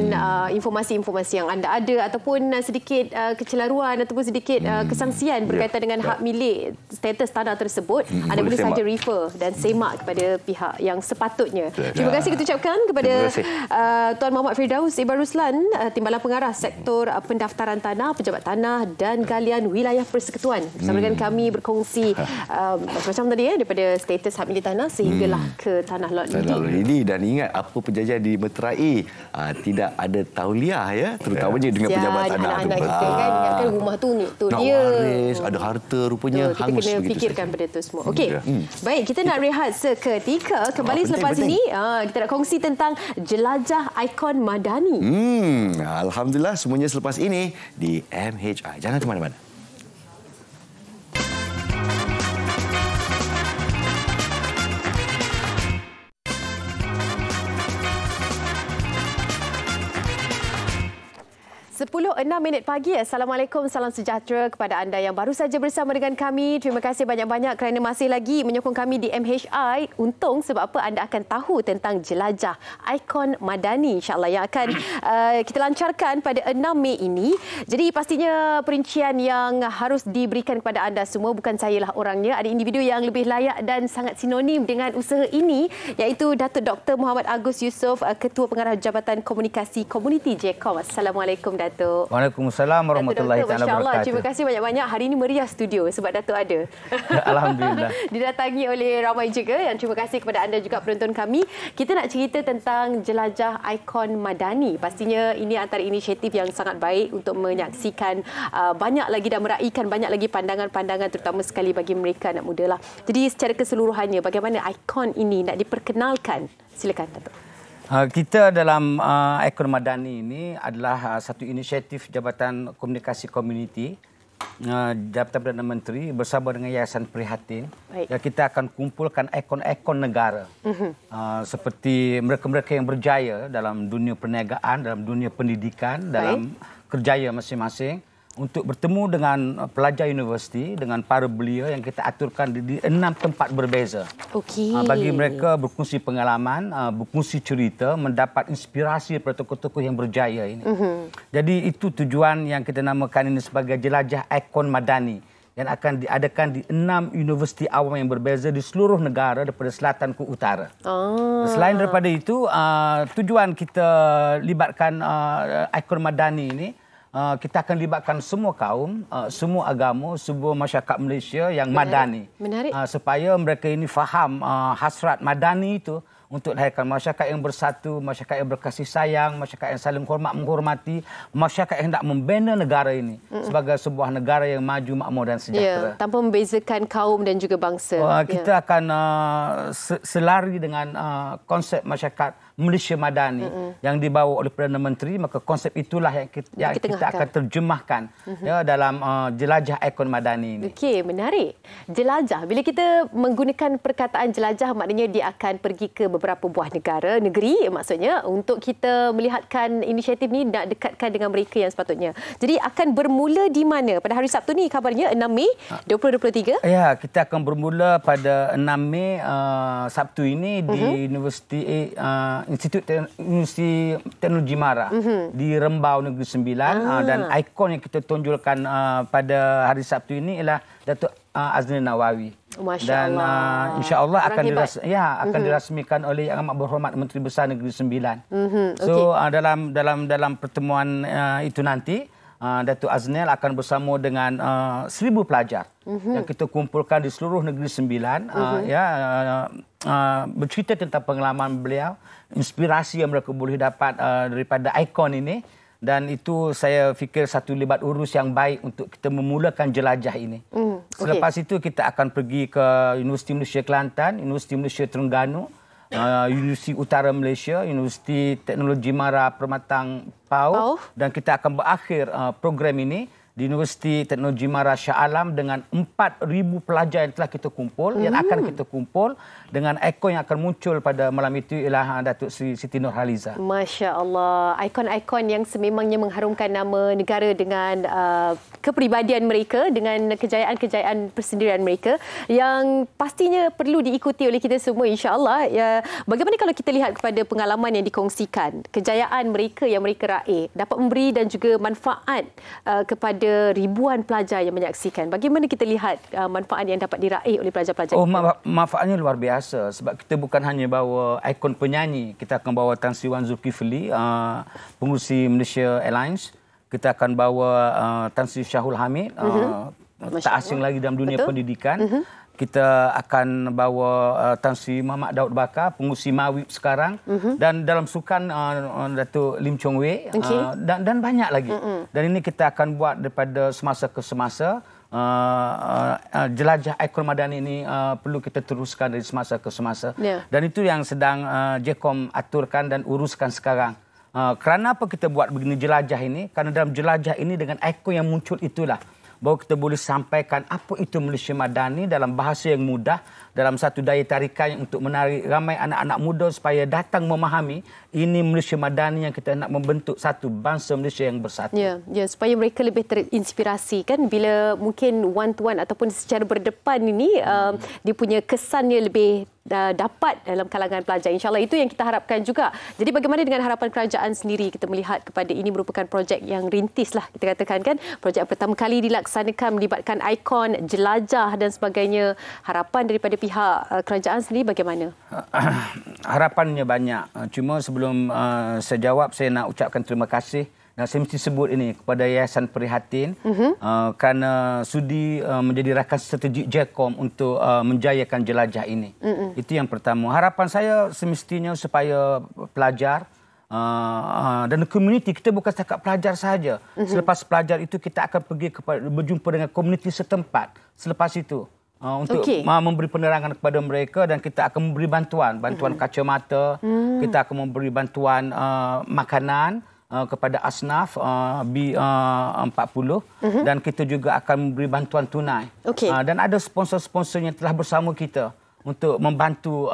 informasi-informasi yang anda ada ataupun sedikit kecelaruan ataupun sedikit kesangsian berkaitan dengan hak milik status tanah tersebut. Anda boleh saja refer dan semak kepada pihak yang sepatutnya. Terima kasih kita ucapkan kepada Tuan Muhammad Firdaus Ibar Ruslan, Timbalan Pengarah Sektor Pendaftaran Tanah, Pejabat Tanah dan Galian Wilayah Persekutuan. Bersama dengan kami berkongsi macam tadi daripada status hak milik tanah sehinggalah ke tanah lot lidi. Dan ingat, apa penjaja dimeterai tidak ada tauliah ya, terutamanya dengan pejabat tanah tu. Anak-anak kita kan ingatkan rumah tu ni tu nak dia. Waris, ada harta rupanya kita hangus kena begitu fikirkan saja. pada itu semua. Okey. Baik, kita nak rehat seketika. Kembali selepas ini kita nak kongsi tentang jelajah ikon Madani. Alhamdulillah, semuanya selepas ini di MHI. Jangan ke mana-mana. Sepuluh 6 pagi. Assalamualaikum, salam sejahtera kepada anda yang baru saja bersama dengan kami. Terima kasih banyak-banyak kerana masih lagi menyokong kami di MHI. Untung sebab apa anda akan tahu tentang jelajah ikon Madani, insyaAllah, yang akan kita lancarkan pada 6 Mei ini. Jadi pastinya perincian yang harus diberikan kepada anda semua, bukan sayalah orangnya. Ada individu yang lebih layak dan sangat sinonim dengan usaha ini, iaitu Datuk Dr. Muhammad Agus Yusof, Ketua Pengarah Jabatan Komunikasi Komuniti JCOM. Assalamualaikum, Datuk. Waalaikumsalam warahmatullahi taala wabarakatuh. Terima kasih banyak-banyak. Hari ini meriah studio sebab Datuk ada. Alhamdulillah. Didatangi oleh ramai juga, yang terima kasih kepada anda juga penonton kami. Kita nak cerita tentang jelajah ikon Madani. Pastinya ini antara inisiatif yang sangat baik untuk menyaksikan banyak lagi dan meraihkan banyak lagi pandangan-pandangan, terutama sekali bagi mereka anak muda lah. Jadi secara keseluruhannya, bagaimana ikon ini nak diperkenalkan? Silakan, Datuk. Kita dalam ikon Madani ini adalah satu inisiatif Jabatan Komunikasi Komuniti, Jabatan Perdana Menteri bersama dengan Yayasan Prihatin. Kita akan kumpulkan ikon-ikon negara seperti mereka-mereka yang berjaya dalam dunia perniagaan, dalam dunia pendidikan, dalam kerjaya masing-masing, untuk bertemu dengan pelajar universiti, dengan para belia yang kita aturkan di 6 tempat berbeza. Bagi mereka berkongsi pengalaman, berkongsi cerita, mendapat inspirasi daripada tokoh-tokoh yang berjaya ini. Jadi itu tujuan yang kita namakan ini sebagai jelajah ikon Madani, yang akan diadakan di 6 universiti awam yang berbeza di seluruh negara daripada selatan ke utara. Selain daripada itu, tujuan kita libatkan ikon Madani ini, kita akan libatkan semua kaum, semua agama, semua masyarakat Malaysia yang Madani. Supaya mereka ini faham hasrat Madani itu untuk lahirkan masyarakat yang bersatu, masyarakat yang berkasih sayang, masyarakat yang saling menghormati, masyarakat yang hendak membina negara ini sebagai sebuah negara yang maju, makmur dan sejahtera. Tanpa membezakan kaum dan juga bangsa. Kita akan selari dengan konsep masyarakat Malaysia Madani yang dibawa oleh Perdana Menteri. Maka konsep itulah yang kita akan terjemahkan dalam jelajah ikon Madani ini. Okey, menarik. Jelajah. Bila kita menggunakan perkataan jelajah, maknanya dia akan pergi ke beberapa buah negeri maksudnya, untuk kita melihatkan inisiatif ni nak dekatkan dengan mereka yang sepatutnya. Jadi akan bermula di mana? Pada hari Sabtu ni kabarnya 6 Mei 2023? Ya, kita akan bermula pada 6 Mei Sabtu ini di Institut Teknologi Mara di Rembau Negeri Sembilan. Dan ikon yang kita tonjolkan pada hari Sabtu ini ialah Datuk Aznil Nawawi. Dan insya-Allah akan dirasmikan oleh Yang Amat Berhormat Menteri Besar Negeri Sembilan. So dalam pertemuan itu nanti, Datuk Aznil akan bersama dengan 1,000 pelajar yang kita kumpulkan di seluruh Negeri Sembilan, bercerita tentang pengalaman beliau, inspirasi yang mereka boleh dapat daripada ikon ini. Dan itu saya fikir satu libat urus yang baik untuk kita memulakan jelajah ini. Selepas itu kita akan pergi ke Universiti Malaysia Kelantan, Universiti Malaysia Terengganu, Universiti Utara Malaysia, Universiti Teknologi Mara Permatang Pau, dan kita akan berakhir program ini di Universiti Teknologi Mara Shah Alam dengan 4,000 pelajar yang telah kita kumpul, yang akan kita kumpul, dengan ikon yang akan muncul pada malam itu ialah Datuk Seri Siti Nurhaliza. Masya Allah, ikon-ikon yang sememangnya mengharumkan nama negara dengan kepribadian mereka, dengan kejayaan-kejayaan persendirian mereka, yang pastinya perlu diikuti oleh kita semua, insya-Allah. Bagaimana kalau kita lihat kepada pengalaman yang dikongsikan, kejayaan mereka yang mereka raih, dapat memberi dan juga manfaat kepada kepada ribuan pelajar yang menyaksikan. Bagaimana kita lihat manfaat yang dapat diraih oleh pelajar-pelajar? Manfaatnya luar biasa sebab kita bukan hanya bawa ikon penyanyi, kita akan bawa Tan Sri Wan Zulkifli, pengurusi Malaysia Airlines. Kita akan bawa Tan Sri Syahul Hamid, tak asing lagi dalam dunia pendidikan. Kita akan bawa Tan Sri Muhammad Daud Bakar, pengurusi Mawib sekarang. Dan dalam sukan Datuk Lim Chong Wei. Dan banyak lagi. Dan ini kita akan buat daripada semasa ke semasa. Jelajah ikon madani ini perlu kita teruskan dari semasa ke semasa. Dan itu yang sedang JECOM aturkan dan uruskan sekarang. Kerana apa kita buat begini jelajah ini? Kerana dalam jelajah ini dengan ikon yang muncul itulah bahawa kita boleh sampaikan apa itu Malaysia Madani dalam bahasa yang mudah, dalam satu daya tarikan untuk menarik ramai anak-anak muda supaya datang memahami ini Malaysia Madani yang kita nak membentuk satu bangsa Malaysia yang bersatu. Ya, supaya mereka lebih terinspirasi kan bila mungkin one to one ataupun secara berdepan ini dia punya kesannya lebih dapat dalam kalangan pelajar. InsyaAllah itu yang kita harapkan juga. Jadi bagaimana dengan harapan kerajaan sendiri? Kita melihat kepada ini merupakan projek yang rintis lah kita katakan kan. Projek pertama kali dilaksanakan melibatkan ikon, jelajah dan sebagainya. Harapan daripada pihak kerajaan sendiri bagaimana? Harapannya banyak. Cuma sebelum saya jawab, saya nak ucapkan terima kasih. Dan saya mesti sebut ini kepada Yayasan Prihatin kerana sudi menjadi rakan strategik JECOM untuk menjayakan jelajah ini. Itu yang pertama. Harapan saya semestinya supaya pelajar dan komuniti, kita bukan setakat pelajar sahaja. Selepas pelajar itu kita akan pergi berjumpa dengan komuniti setempat. Selepas itu untuk memberi penerangan kepada mereka dan kita akan memberi bantuan kacamata, kita akan memberi bantuan makanan kepada asnaf B40 dan kita juga akan memberi bantuan tunai. Dan ada sponsor-sponsor yang telah bersama kita untuk membantu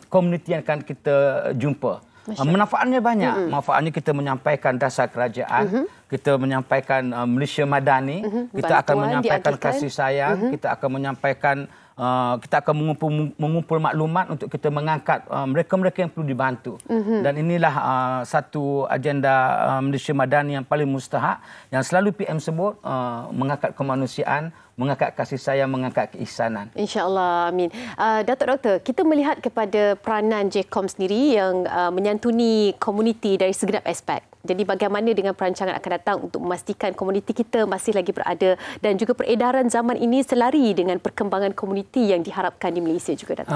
komuniti yang akan kita jumpa. Manfaatnya banyak. Manfaatnya kita menyampaikan dasar kerajaan, kita menyampaikan Malaysia Madani, kita akan menyampaikan kasih sayang, kita akan menyampaikan kita akan mengumpul maklumat untuk kita mengangkat mereka-mereka yang perlu dibantu. Dan inilah satu agenda Malaysia Madani yang paling mustahak, yang selalu PM sebut, mengangkat kemanusiaan, mengangkat kasih sayang, mengangkat keihsanan. InsyaAllah, amin. Datuk Doktor, kita melihat kepada peranan JECOM sendiri yang menyantuni komuniti dari segenap aspek. Jadi bagaimana dengan perancangan akan datang untuk memastikan komuniti kita masih lagi berada dan juga peredaran zaman ini selari dengan perkembangan komuniti yang diharapkan di Malaysia juga, Datuk?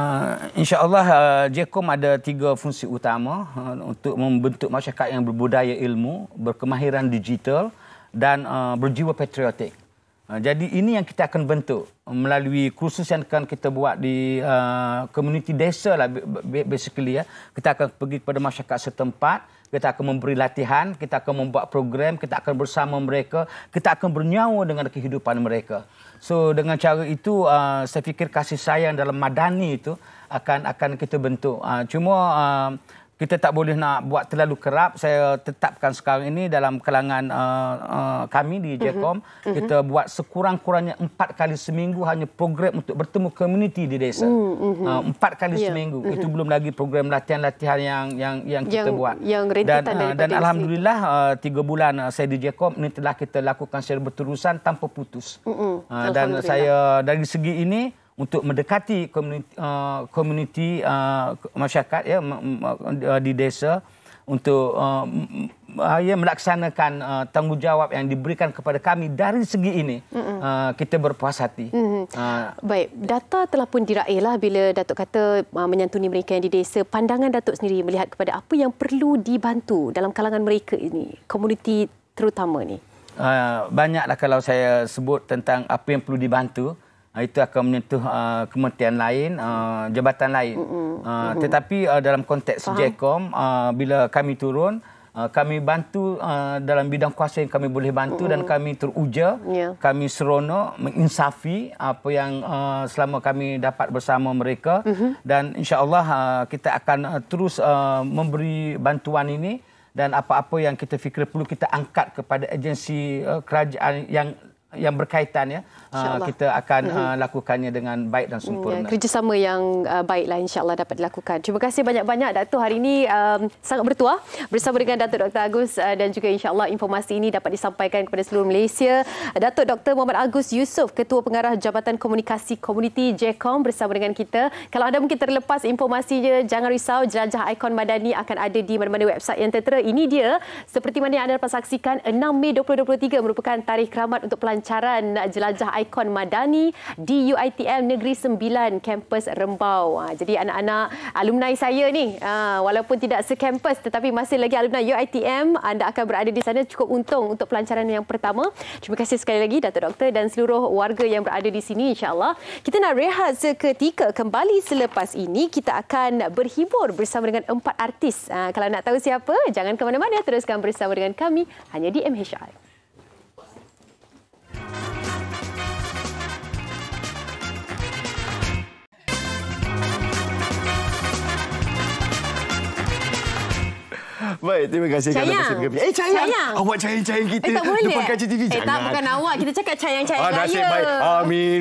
InsyaAllah JECOM ada 3 fungsi utama untuk membentuk masyarakat yang berbudaya ilmu, berkemahiran digital dan berjiwa patriotik. Jadi ini yang kita akan bentuk melalui kursus yang akan kita buat di komuniti desa lah basically ya. Kita akan pergi kepada masyarakat setempat, kita akan memberi latihan, kita akan membuat program, kita akan bersama mereka, kita akan bernyawa dengan kehidupan mereka. So dengan cara itu saya fikir kasih sayang dalam madani itu akan kita bentuk. Cuma kita tak boleh nak buat terlalu kerap. Saya tetapkan sekarang ini dalam kalangan kami di JECOM, kita buat sekurang-kurangnya 4 kali seminggu hanya program untuk bertemu komuniti di desa. 4 kali seminggu. Itu belum lagi program latihan-latihan yang kita buat. Dan alhamdulillah 3 bulan saya di JECOM ini telah kita lakukan secara berterusan tanpa putus. Dan saya dari segi ini untuk mendekati komuniti masyarakat ya di desa untuk melaksanakan tanggungjawab yang diberikan kepada kami dari segi ini kita berpuas hati. Baik, data telah pun diraihlah bila Datuk kata menyantuni mereka yang di desa. Pandangan Datuk sendiri melihat kepada apa yang perlu dibantu dalam kalangan mereka ini, komuniti terutama ni. Banyaklah kalau saya sebut tentang apa yang perlu dibantu. Itu akan menyentuh kementerian lain, jabatan lain. Tetapi dalam konteks JECOM, bila kami turun, kami bantu dalam bidang kuasa yang kami boleh bantu dan kami teruja, kami seronok, menginsafi apa yang selama kami dapat bersama mereka. Dan insya-Allah kita akan terus memberi bantuan ini dan apa-apa yang kita fikir perlu kita angkat kepada agensi kerajaan yang yang berkaitan ya. Kita akan lakukannya dengan baik dan sempurna. Kerjasama yang baiklah insya-Allah dapat dilakukan. Terima kasih banyak-banyak Datuk, hari ini sangat bertuah bersama dengan Datuk Dr. Agus dan juga insya-Allah informasi ini dapat disampaikan kepada seluruh Malaysia. Datuk Dr. Muhammad Agus Yusof, Ketua Pengarah Jabatan Komunikasi Komuniti JCOM bersama dengan kita. Kalau anda mungkin terlepas informasinya, jangan risau, jelajah ikon Madani akan ada di mana-mana website yang tertera. Ini dia seperti mana yang anda dapat saksikan, 6 Mei 2023 merupakan tarikh keramat untuk pelancaran jelajah ikon Madani di UiTM Negeri Sembilan, kampus Rembau. Jadi anak-anak alumni saya ni, walaupun tidak sekampus tetapi masih lagi alumni UiTM, anda akan berada di sana, cukup untung untuk pelancaran yang pertama. Terima kasih sekali lagi Datuk Doktor dan seluruh warga yang berada di sini. InsyaAllah kita nak rehat seketika. Kembali selepas ini kita akan berhibur bersama dengan 4 artis. Kalau nak tahu siapa, jangan ke mana-mana, teruskan bersama dengan kami hanya di MHR. Baik, terima kasih. Cayang. Awak cayang-cayang kita tak boleh. depan kaca TV. Jangan. Tak, bukan awak. Kita cakap cayang-cayang raya. Nasib baik. Amin.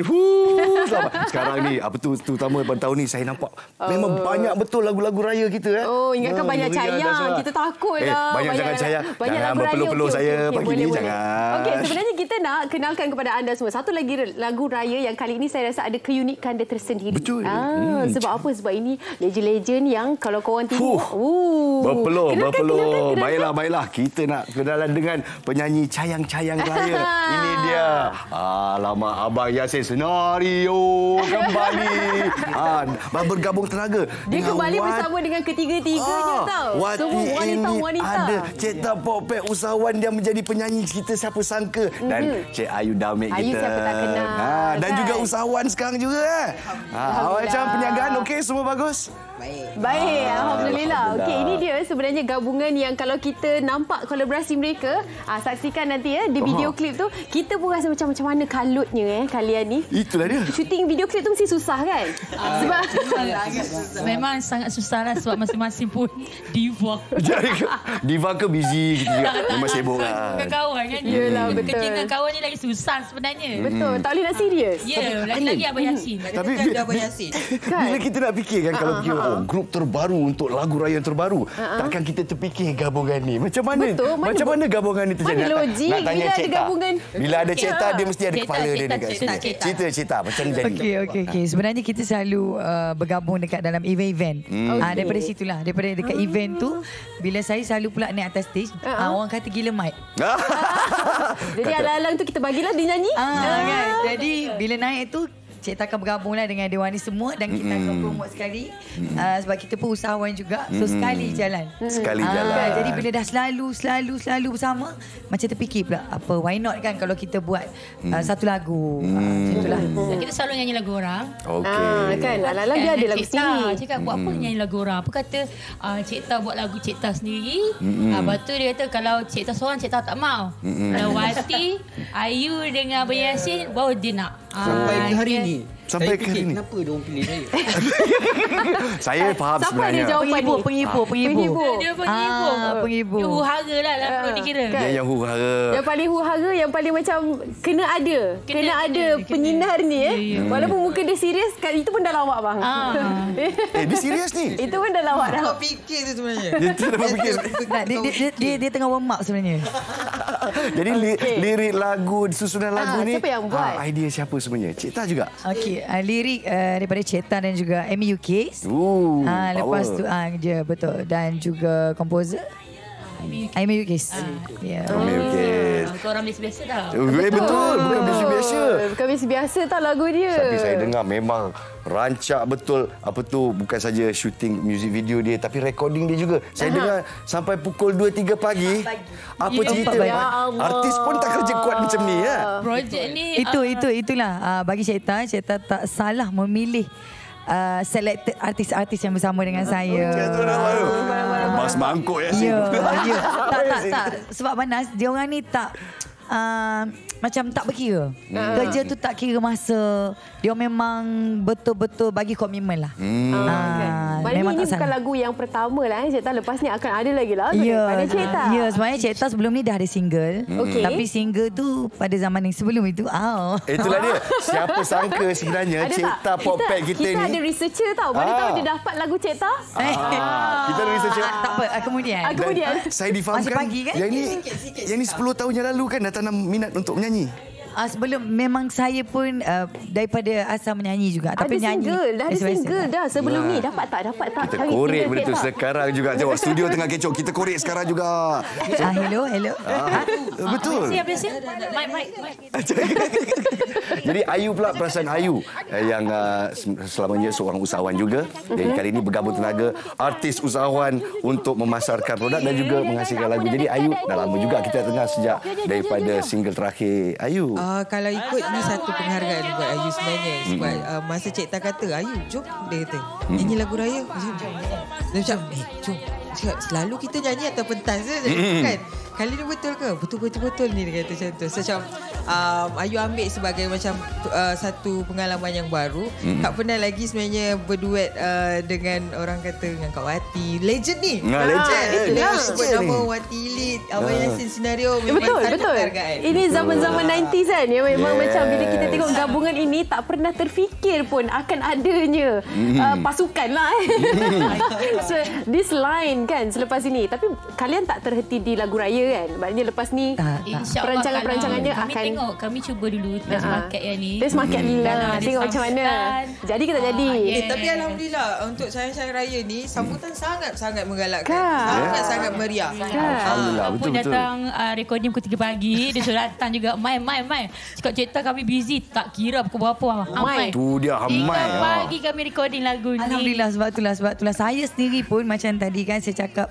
Sekarang ni, terutama pada tahun ni, saya nampak memang banyak betul lagu-lagu raya kita. Ingatkan banyak cayang. Kita takut lah. Banyak jangan cayang. Banyak jangan lagu raya. berpeluh-peluh saya pagi ni. Jangan. Okey, sebenarnya kita nak kenalkan kepada anda semua satu lagi lagu raya yang kali ini saya rasa ada keunikan dia tersendiri. Betul. Sebab apa? Sebab ini legend-legend yang kalau korang tengok. Berpeluh. Baiklah. Kita nak kenalan dengan penyanyi cayang-cayang raya. Ini dia. Alamak, Abang Yasin Senario kembali. Bergabung tenaga. Dia kembali bersama dengan ketiga-tiganya tau. Semua wanita-wanita. Ada Cik Tak Pokpek usahawan dia menjadi penyanyi kita, siapa sangka. Dan Cik Ayu Damit kita. Ayu siapa tak kenal. Dan juga usahawan sekarang juga. Macam perniagaan okey, semua bagus? Baik, Alhamdulillah. Okey, ini dia sebenarnya gabungan yang kalau kita nampak kolaborasi mereka, saksikan nanti di video klip tu, kita pun rasa macam mana kalutnya kalian ni. Itulah dia. Shooting video klip tu mesti susah kan? Sebab memang sangat susah lah sebab masing-masing pun diva. Diva ke busy gitu juga. Memang sibuk lah. Bukan kawan kan. Yelah, betul. Kerja dengan kawan ni lagi susah sebenarnya. Betul, tak boleh nak serius. Ya, lagi-lagi Abang Yasin. Tapi bila kita nak fikirkan kalau fikir grup terbaru untuk lagu raya yang terbaru, takkan kita terfikir gabungan ni. Macam mana? Betul, macam mana gabungan ni terjadi? Mana logik nak tanya bila Cik ada gabungan? Bila ada Cik Ta, dia mesti ada kepala dia dekat sini. Cerita macam mana jadi? Okey. Sebenarnya kita selalu bergabung dekat dalam event-event. Daripada situlah, daripada dekat event tu, bila saya selalu pula naik atas stage, orang kata gila mic. Jadi alang-alang tu kita bagilah dia nyanyi. Kan? Jadi bila naik tu, Cik Tak akan bergabunglah dengan Dewan ni semua dan kita akan promote sekali. Sebab kita pun usahawan juga. So sekali jalan. Jadi bila dah selalu bersama, macam terfikir pula apa, why not kan kalau kita buat satu lagu. Itulah. Kita selalu nyanyi lagu orang. Kan alang-alang dia ada lagu sendiri. Cakap buat apa nyanyi lagu orang. Apa kata Cik Ta buat lagu Cik Ta sendiri. Lepas tu dia kata kalau Cik Ta seorang, Cik Ta tak mau. Kalau Wati, Ayu dengan Abang Yasin baru dia nak. Sampai hari ni. Sampai ke hari ni. Kenapa dia orang pilih saya? Saya faham siapa sebenarnya. Siapa dia jawapan penghibur. Dia penghibur. Dia huru-hara lah perlu dikira. Dia yang huru-hara. Yang paling huru-hara, yang paling macam kena ada penyinar ni. Walaupun muka dia serius, itu pun dah lawak bang. Dia serius ni. Itu pun dah lawak dah. Tak fikir tu sebenarnya. Dia tengah warm up sebenarnya. Jadi lirik lagu, susunan lagu ni siapa yang buat? Idea siapa sebenarnya? Cik Ta juga? Okey, lirik daripada Cik Ta dan juga Amy Ukis. Lepas tu betul, dan juga komposer Amy Ukis. Amy Ukis. Orang biasa-biasa dah. Betul, bukan biasa-biasa. Bukan biasa-biasa tau lagu dia. Tapi saya dengar memang rancak betul bukan saja shooting music video dia tapi recording dia juga. Saya dengar sampai pukul 2-3 pagi. Apa cerita? Ya Allah. Artis pun tak kerja kuat macam ni ya. Projek ni Itulah bagi Cik Ta tak salah memilih selected artis-artis yang bersama dengan saya. Mas mangkuk ya. Tak. Sebab panas dia orang ni tak macam tak berkira. Kerja tu tak kira masa. Dia memang betul-betul bagi komitmen lah. Maknanya ini bukan lagu yang pertama lah. Cik Tah, lepas ni akan ada lagi lagu daripada Cik Tah. Ya, sebenarnya Cik Tah sebelum ni dah ada single. Tapi single tu pada zaman yang sebelum itu. Itulah dia. Siapa sangka sebenarnya Cik Tah Poppack kita ni. Kita ada researcher tau. Mana tahu dia dapat lagu Cik Tah. Kita ada researcher. Tak apa, kemudian. Saya difahamkan pagi, kan? yang ni 10 tahun yang lalu kan dah tanam minat untuk menyanyi. Sebelum memang saya pun daripada asal menyanyi juga. Tapi ada single, dah ada single dah sebelum ni. Dapat tak? Kita korek benda tu sekarang juga. Tengok studio tengah kecoh. Kita korek sekarang juga. Hello. Betul. Siap. Mic. Jadi Ayu pula, perasaan Ayu yang selamanya seorang usahawan juga. Jadi kali ini bergabung tenaga artis usahawan untuk memasarkan produk dan juga menghasilkan lagu. Jadi Ayu dah lama juga kita dengar sejak daripada single terakhir Ayu. Kalau ikut ni satu penghargaan buat Ayu sebenarnya. Sebab masa Cik Tah kata, Ayu jom, dia kata nyanyi lagu raya. Dia macam jom. Selalu kita nyanyi atau pentas je kan. Kali ni betul ke? Betul ni dia kata macam tu. So, macam Ayu ambil sebagai macam satu pengalaman yang baru. Tak pernah lagi sebenarnya berduet dengan orang kata dengan Kak Wati. Legend ni. Legend. Sebut nama Wati Elite, Abang Yasin Senario memang satu penghargaan. Ini zaman-zaman 90s kan. Ya, memang macam bila kita tengok gabungan ini tak pernah terfikir pun akan adanya pasukan lah. So, this line kan selepas ini. Tapi kalian tak terhenti di lagu raya kan? Maknanya lepas ni perancangan-perancangannya akan... Kami tengok, kami cuba dulu test market yang ni. Test market dulu lah. Tengok macam mana. Jadi ke tak jadi? Tapi Alhamdulillah untuk sayang-sayang raya ni sambutan sangat-sangat menggalakkan. Sangat-sangat meriah. Alhamdulillah, betul. datang recording pukul 3 pagi. Dia suruh datang juga. Mai. Cakap Cik Tah kami busy. Tak kira pukul berapa. Mai. Tu dia Mai. 3 pagi kami recording lagu ni. Alhamdulillah sebab itulah. Saya sendiri pun macam tadi kan saya cakap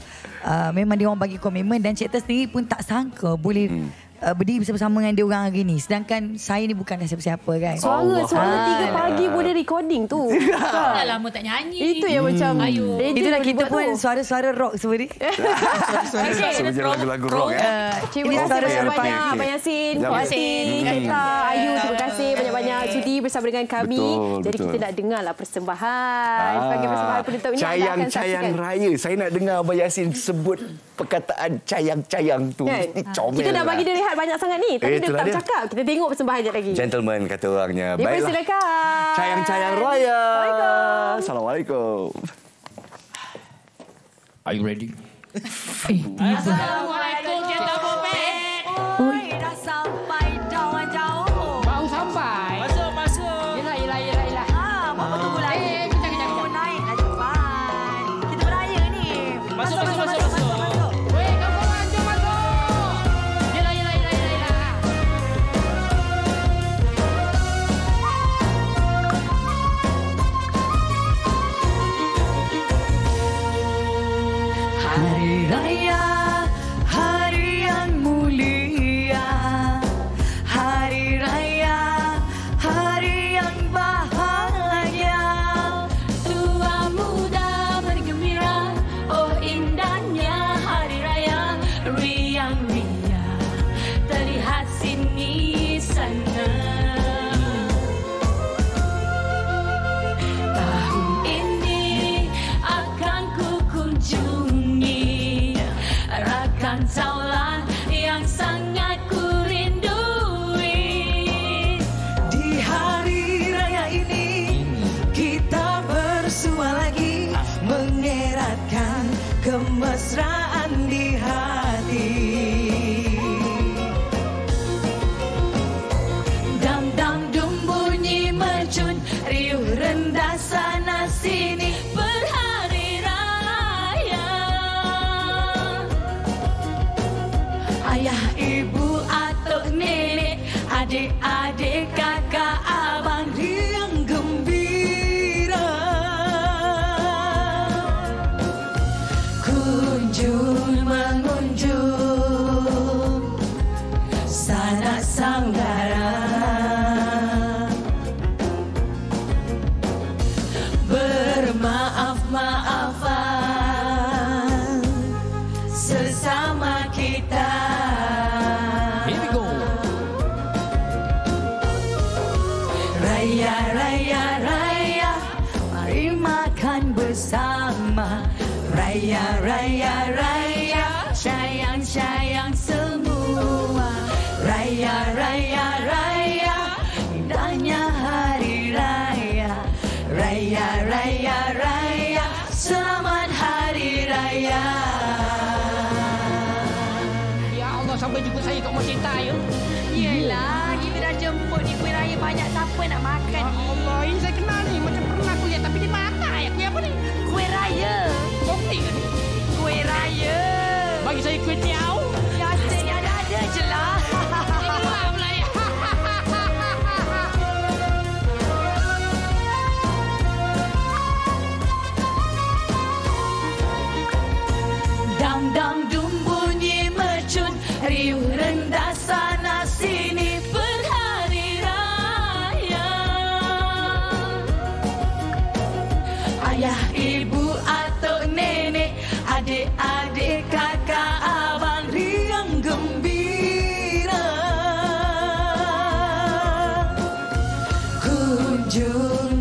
memang dia orang bagi komitmen dan Cik Tah sendiri pun tak sangka boleh berdiri bersama-sama dengan dia orang hari ni. Sedangkan saya ni bukan siapa-siapa kan. Suara 3 pagi boleh recording tu. Dah lama tak nyanyi. Itu yang macam itulah kita pun suara-suara rock sebenarnya. Suara lagu rock Terima kasih banyak Abang Yasin, Puan Cik Tah, Ayu, terima kasih banyak-banyak sudi bersama dengan kami. Jadi kita nak dengarlah persembahan. Sebagai persembahan penutup ini Cayang-cayang raya. Saya nak dengar Abang Yasin sebut perkataan cayang-cayang tu. Comel. Kita dah bagi dia rehat banyak sangat ni. Tapi dia tak cakap. Kita tengok persembahan sekejap lagi. Gentleman kata orangnya. Baiklah. Silakan. Cayang-cayang raya. Assalamualaikum. Are you ready? Assalamualaikum Cik Tah Poppack. Dah sampai jauh-jauh. Baru sampai. Masuk. Yelah. Apa tunggu lagi? Kejap. Naik lah cepat. Kita beraya ni. Masuk. Weh, kawan-kawan, jom masuk. Yelah. Hari Raya, hari yang mulia. Hari Raya, hari yang bahagia. Tua muda bergembira, oh indahnya hari raya. Riang-riang terlihat sini sana. Tahun ini akan ku kunjungi rakan taulan yang sangat ku rindui. Di hari raya ini kita bersua lagi mengeratkan kemesraan di hati. Dam-dam dum bunyi mercun, riuh rendah sana sini berhari raya. Ayah, ibu, atuk, nenek, adik-adik, kakak, abang Riang gembira kunjung mengunjung sanak saudara bermaaf-maafan sesama kita. Here we go. Raya, raya, raya, sayang, sayang semua. Raya, raya, raya, indahnya hari raya. Raya, raya, raya, selamat hari raya. Ya Allah, sampai jumpa saya kat Masjid ya. Yelah, kita dah jemput ni kuih raya banyak, siapa nak makan ni? Ya Allah, ini saya kenal ni. Macam pernah aku lihat, tapi di mana ya? Kuih apa ni? Kuih raya. Kopi ke ni? Kuih raya. Bagi saya kuih tiaw. Biasanya ada je lah. Keluar pula ya. Dang dang dum bunyi mercun, riuh rendah sana sini berhari raya. Ayah, ibu, atuk, nenek, adik-adik, kakak, abang riang gembira. Kunjung